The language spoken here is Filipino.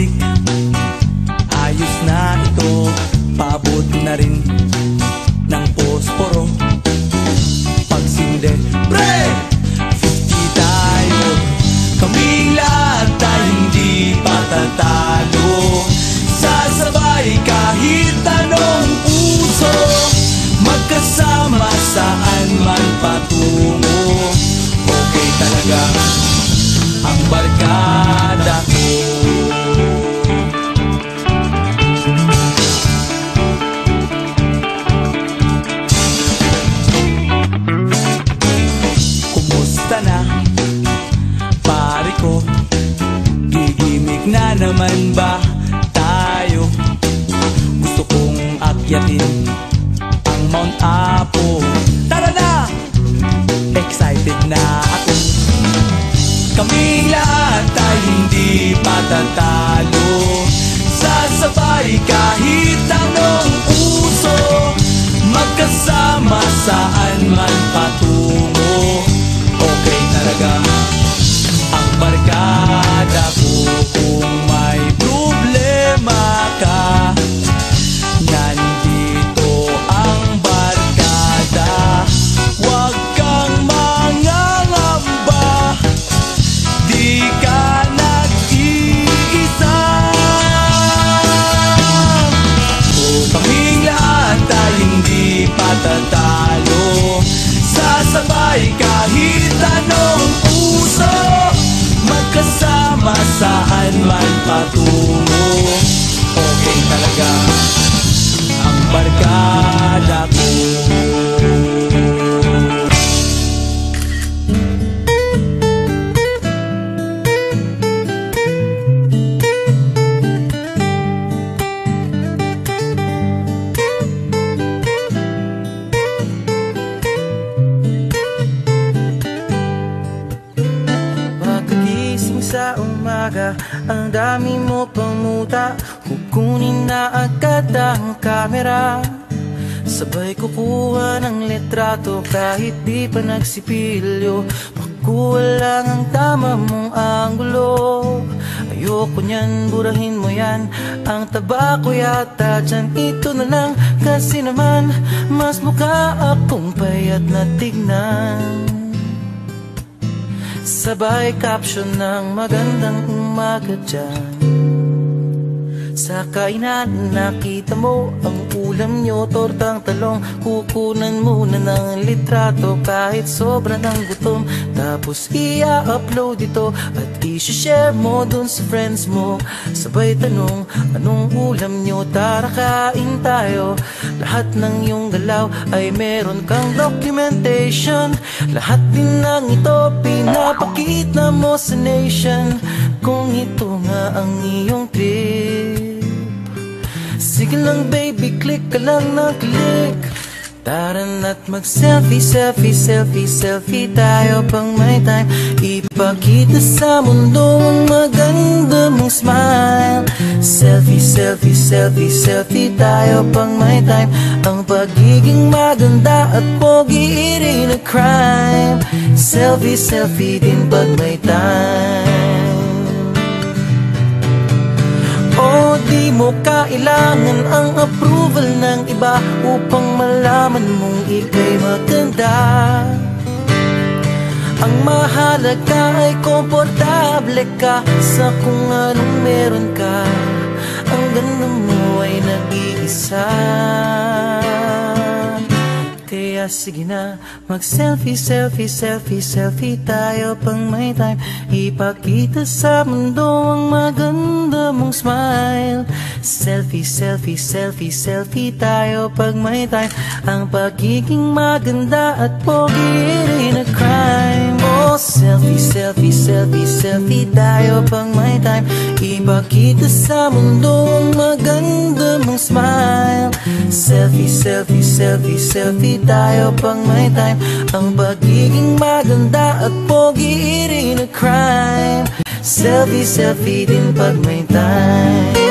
plastic, ayos na ito. Paabot na rin ng posporo. Pagsinde, pre! 50 tayo, kaming lahat ay hindi patatalo. Sasabay kahit anong puso, magkasama saan man patungo. Okay talaga ang barkada ko. Kumusta na, pare ko? Gigimik na naman ba tayo? Gusto kong akyatin ang Mount Apo. Tara na! Excited na ako. Kaming lahat ay hindi patatalo. Sasabay kahit anong uso, magkasama saan man patungo. Okay talaga ang barkada ko. Kung may problema ka, nandito ang barkada. Huwag kang mangangamba, di ka nag-iisa. Kaming lahat ay hindi patatalo. Sasabay kahit anong puso, magkasama saan man patungo. Okay talaga ang barkada ko. Sa umaga, ang dami mo pang muta. Kukunin na agad ang kamera, sabay kukuha ng litrato. Kahit di pa nagsipilyo, makuha lang ang tama mong anggulo. Ayoko niyan, burahin mo yan. Ang taba ko yata dyan, ito na lang. Kasi naman, mas mukha akong payat na tignan. Sabay caption ng magandang umaga dyan. Sa kainan nakita mo ang ulam nyo, tortang talong. Kukunan muna ng litrato kahit sobra ng gutom. Tapos i-upload ito at i-share mo dun sa friends mo. Sabay tanong, anong ulam nyo? Tara kain tayo. Lahat ng iyong galaw ay meron kang documentation. Lahat din ng ito pinapakita mo sa nation. Kung ito nga ang iyong trip, sige lang baby, click ka lang na click. Tara na't mag-selfie, selfie, selfie, selfie tayo pang may time. Ipakita sa mundo ang maganda mong smile. Selfie, selfie, selfie, selfie tayo pang may time. Ang pagiging maganda at pogi rin na crime. Selfie, selfie din pag may time. O di mo kailangan ang approval ng iba upang malaman mong ika'y maganda. Ang mahalaga ay komportable ka sa kung anong meron ka. Ang ganda mo ay nag-iisa. Kaya sige na, mag-selfie, selfie, selfie, selfie tayo pang may time. Ipakita sa mundo ang maganda mong smile. Selfie, selfie, selfie, selfie tayo pag may time. Ang pagiging maganda at pogi rin na crime. Oh, selfie, selfie, selfie, selfie tayo pang may time. Ipakita sa mundo ang maganda mong smile. Selfie, selfie, selfie, selfie tayo pang may time. Ang pagiging maganda at pogi rin na crime. Selfie, selfie din pag may time.